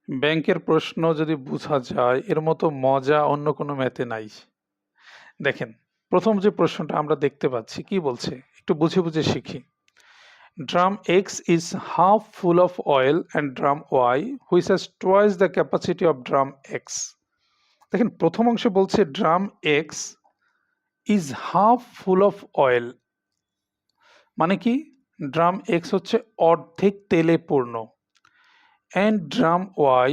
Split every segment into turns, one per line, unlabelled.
ব্যাংকের প্রশ্ন যদি বোঝা যায় এর মতো মজা অন্য কোনো ম্যাথে নাই। দেখেন, প্রথম যে প্রশ্নটা আমরা দেখতে পাচ্ছি কি বলছে একটু বুঝে বুঝে শিখি। Drum X is half full of oil and drum Y which has twice the capacity of drum X. দেখেন প্রথম অংশে বলছে drum X is half full of oil, মানে কি drum X হচ্ছে অর্ধেক তেলে পূর্ণ, and drum Y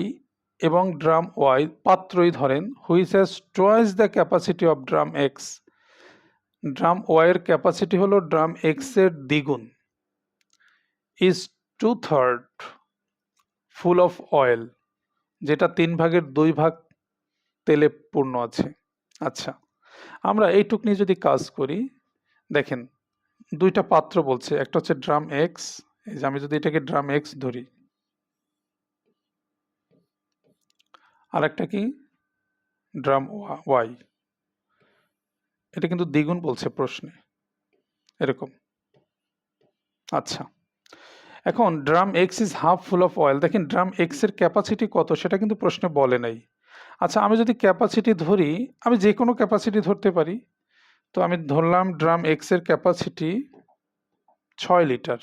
এবং ড্রাম ওয়াই পাত্রই ধরেন which has twice the capacity of drum X. Drum Y এর ক্যাপাসিটি হলো ড্রাম এক্স এর দ্বিগুণ। ইজ 2/3 ফুল অফ অয়েল, যেটা 3/2 তেলে পূর্ণ আছে। আচ্ছা, আমরা এইটুক নিয়ে যদি কাজ করি, দেখেন দুইটা পাত্র বলছে, একটা হচ্ছে ড্রাম এক্স, এই যে আমি যদি এটাকে ড্রাম এক্স ধরি, আর একটা কি ড্রাম ওয়াই। এটা কিন্তু দ্বিগুণ বলছে প্রশ্নে, এরকম। আচ্ছা, এখন drum X is half full of oil, দেখেন ড্রাম এক্স এর ক্যাপাসিটি কত সেটা কিন্তু প্রশ্নে বলে নাই। আচ্ছা, আমি যদি ক্যাপাসিটি ধরি, আমি যে কোনো ক্যাপাসিটি ধরতে পারি। তো আমি ধরলাম ড্রাম এক্স এর ক্যাপাসিটি 6 লিটার।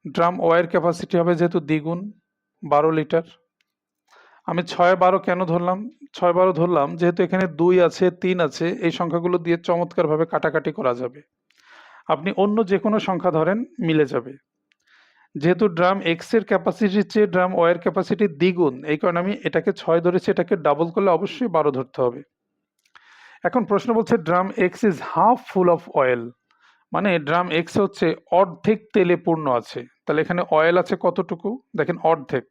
ড্রাম ওয়াই এর ক্যাপাসিটি হবে যেহেতু দ্বিগুণ 12 লিটার। আমি 6-12 কেন ধরলাম? 6-12 ধরলাম যেহেতু এখানে 2 আছে 3 আছে, এই সংখ্যাগুলো দিয়ে চমৎকারভাবে কাটাকাটি করা যাবে। আপনি অন্য যে কোনো সংখ্যা ধরেন মিলে যাবে। যেহেতু ড্রাম এক্স এর ক্যাপাসিটির চেয়ে ড্রাম ওয়াই এর ক্যাপাসিটি দ্বিগুণ, এই কারণে আমি এটাকে 6 ধরেছি, এটাকে ডাবল করলে অবশ্যই 12 ধরতে হবে। এখন প্রশ্ন বলছে drum X is half full of oil, মানে ড্রাম এক্স হচ্ছে অর্ধেক তেলে পূর্ণ আছে। তাহলে এখানে অয়েল আছে কতটুকু? দেখেন অর্ধেক,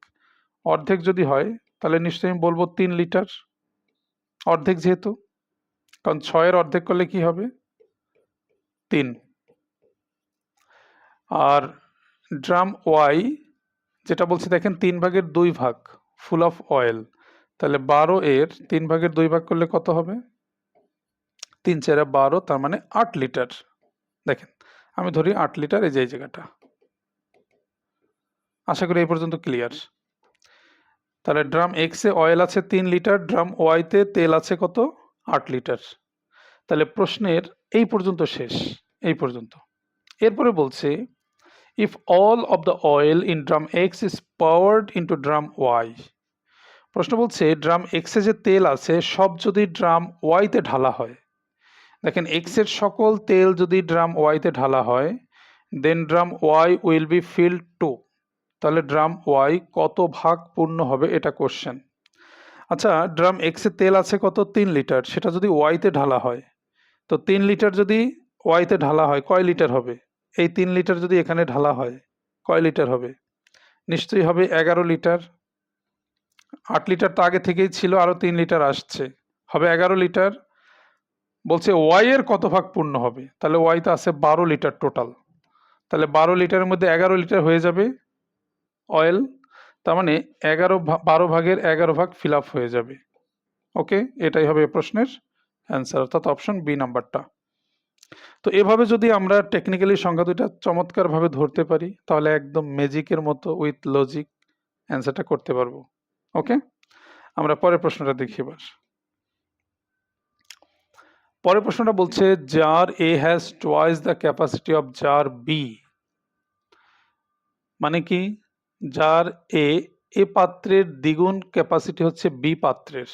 অর্ধেক যদি হয় তাহলে নিশ্চয়ই আমি বলবো 3 লিটার, অর্ধেক যেহেতু, কারণ 6 এর অর্ধেক করলে কি হবে? 3। আর ড্রাম ওয়াই যেটা বলছি দেখেন 3/2 ফুল অফ অয়েল, তাহলে 12 এর 3/2 করলে কত হবে? 3×4 = 12, তার মানে 8 লিটার। দেখেন আমি ধরি 8 লিটার, এই যে এই জায়গাটা। আশা করি এই পর্যন্ত ক্লিয়ার। তাহলে ড্রাম এক্স এ অয়েল আছে 3 লিটার, ড্রাম ওয়াইতে তেল আছে কত? 8 লিটার। তাহলে প্রশ্নের এই পর্যন্ত শেষ, এই পর্যন্ত। এরপরে বলছে if all of the oil in drum X is poured into drum Y. প্রশ্ন বলছে ড্রাম এক্সে যে তেল আছে সব যদি ড্রাম ওয়াইতে ঢালা হয়, দেখেন এক্স এর সকল তেল যদি ড্রাম ওয়াইতে ঢালা হয়, then drum Y will be filled to. তাহলে ড্রাম ওয়াই কত ভাগ পূর্ণ হবে, এটা কোশ্চেন। আচ্ছা, ড্রাম এক্সে তেল আছে কত? 3 লিটার, সেটা যদি ওয়াইতে ঢালা হয়, তো 3 লিটার যদি ওয়াইতে ঢালা হয় কয় লিটার হবে? এই 3 লিটার যদি এখানে ঢালা হয় কয় লিটার হবে? নিশ্চয়ই হবে 11 লিটার। 8 লিটার তো আগে থেকেই ছিল, আরো 3 লিটার আসছে, হবে 11 লিটার। বলছে ওয়াই এর কত ভাগ পূর্ণ হবে? তাহলে ওয়াই তো আছে 12 লিটার টোটাল, তাহলে 12 লিটারের মধ্যে 11 লিটার হয়ে যাবে অয়েল, তার মানে 12 ভাগের 11 ভাগ ফিল আপ হয়ে যাবে। ওকে, এটাই হবে প্রশ্নের অ্যান্সার, অর্থাৎ অপশন বি নাম্বারটা। তো এভাবে যদি আমরা টেকনিক্যালি সংখ্যা দুইটা চমৎকারভাবে ধরতে পারি, তাহলে একদম ম্যাজিকের মতো উইথ লজিক অ্যান্সারটা করতে পারবো। ওকে, আমরা পরের প্রশ্নটা দেখি এবার। পরের প্রশ্নটা বলছে jar A has twice the capacity of jar B, মানে কি জার এ, এ পাত্রের দ্বিগুণ ক্যাপাসিটি হচ্ছে বি পাত্রের।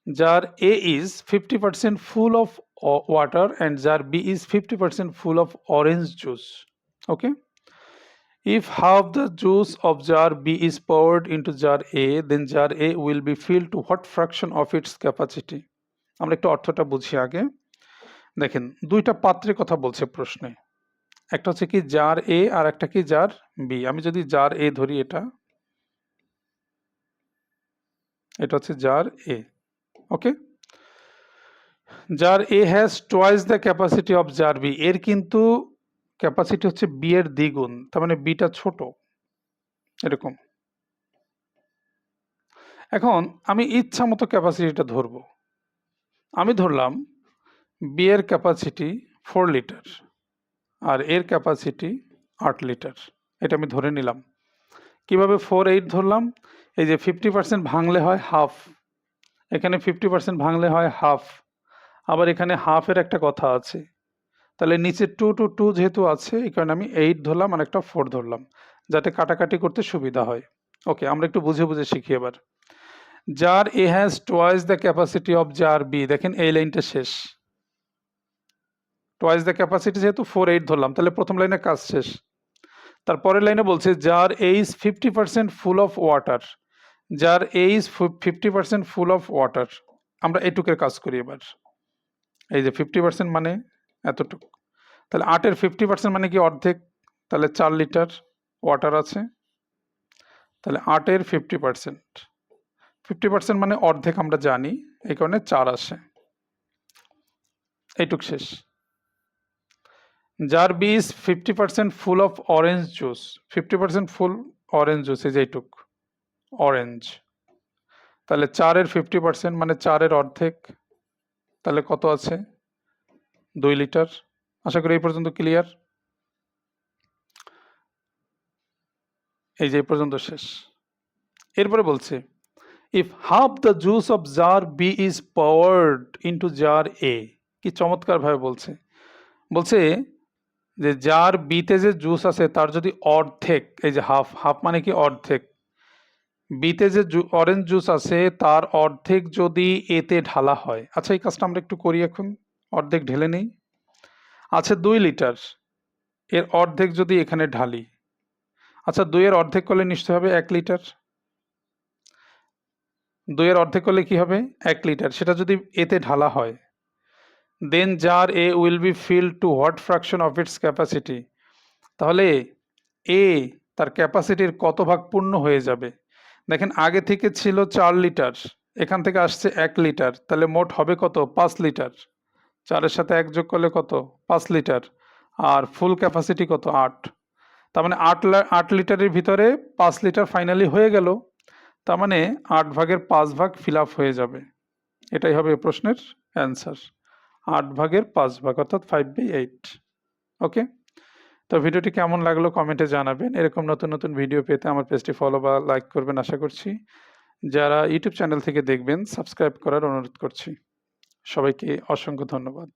Jar A is 50% full of water and jar B is 50% full of orange juice. Okay, if half the juice of jar B is poured into jar A, then jar A will be filled to what fraction of its capacity? আমরা একটু অর্থটা বুঝি আগে। দেখেন দুইটা পাত্রের কথা বলছে প্রশ্নে, একটা হচ্ছে কি জার এ আর একটা কি জার বি। আমি যদি জার এ ধরি, এটা হচ্ছে jar A. Okay, jar A has twice the capacity of jar B, এর কিন্তু ক্যাপাসিটি হচ্ছে বি এর দ্বিগুণ, তার মানে বিটা ছোট, এরকম। এখন আমি ইচ্ছা মতো ক্যাপাসিটিটা ধরবো। আমি ধরলাম বি এর ক্যাপাসিটি 4 লিটার আর এর ক্যাপাসিটি 8 লিটার, এটা আমি ধরে নিলাম। কিভাবে 4/8 ধরলাম? এই যে 50% ভাঙলে হয় হাফ, এখানে 50% ভাঙলে হয় হাফ, আবার এখানে হাফের একটা কথা আছে। তাহলে নিচে 2 to 2 যেহেতু আছে এই কারণে আমি 8 ধরলাম আর একটা 4 ধরলাম, যাতে কাটাকাটি করতে সুবিধা হয়। ওকে, আমরা একটু বুঝে বুঝে শিখি এবার। Jar A has twice the capacity of jar B, দেখেন এই লাইনটা শেষ। টুয়াইস দ্য ক্যাপাসিটি যেহেতু 4/8 ধরলাম, তাহলে প্রথম লাইনে কাজ শেষ। তারপরের লাইনে বলছে jar A is 50% full of water, jar A is 50% full of water. আমরা এটুকের কাজ করি এবার। এই যে 50% মানে এতটুকু, তাহলে 8-এর 50% মানে কি অর্ধেক, তাহলে 4 লিটার ওয়াটার আছে। তাহলে 8-এর 50% মানে অর্ধেক আমরা জানি, এই কারণে 4 আসে। এইটুক শেষ। Jar B is 50% full of orange juice, 50% full orange juice, এই যে এইটুক অরেঞ্জ। তাহলে 4-এর 50% মানে 4-এর অর্ধেক, তাহলে কত আছে? 2 লিটার। আশা করি এই পর্যন্ত ক্লিয়ার। এই যে এই পর্যন্ত শেষ। এরপরে বলছে if half the juice of jar B is poured into jar A, কি চমৎকার ভাবে বলছে। বলছে যে জার বিতে যে জুস আছে তার যদি অর্ধেক, এই যে হাফ, হাফ মানে কি অর্ধেক, বিতে যে অরেঞ্জ জুস আছে তার অর্ধেক যদি এতে ঢালা হয়। আচ্ছা, এই কাজটা আমরা একটু করি এখন, অর্ধেক ঢেলে নেই। আছে 2 লিটার, এর অর্ধেক যদি এখানে ঢালি, আচ্ছা 2-এর অর্ধেক করলে নিশ্চয় হবে 1 লিটার। 2-এর অর্ধেক করলে কি হবে? 1 লিটার। সেটা যদি এতে ঢালা হয়, then jar A will be filled to what fraction of its capacity, তাহলে এ তার ক্যাপাসিটির কত ভাগ পূর্ণ হয়ে যাবে? দেখেন আগে থেকে ছিল 4 লিটার, এখান থেকে আসছে 1 লিটার, তাহলে মোট হবে কত? 5 লিটার। 4-এর সাথে 1 যোগ করলে কত? 5 লিটার। আর ফুল ক্যাপাসিটি কত? 8। তার মানে 8 লিটারের ভিতরে 5 লিটার ফাইনালি হয়ে গেল। তার মানে 8 ভাগের 5 ভাগ ফিল আপ হয়ে যাবে। এটাই হবে এই প্রশ্নের অ্যান্সার। 8 ভাগের 5 ভাগ অর্থাৎ 5/8। ওকে, তো ভিডিওটি কেমন লাগলো কমেন্টে জানাবেন। এরকম নতুন নতুন ভিডিও পেতে আমার পেজটি ফলো বা লাইক করবেন আশা করছি। যারা ইউটিউব চ্যানেল থেকে দেখবেন সাবস্ক্রাইব করার অনুরোধ করছি। সবাইকে অসংখ্য ধন্যবাদ।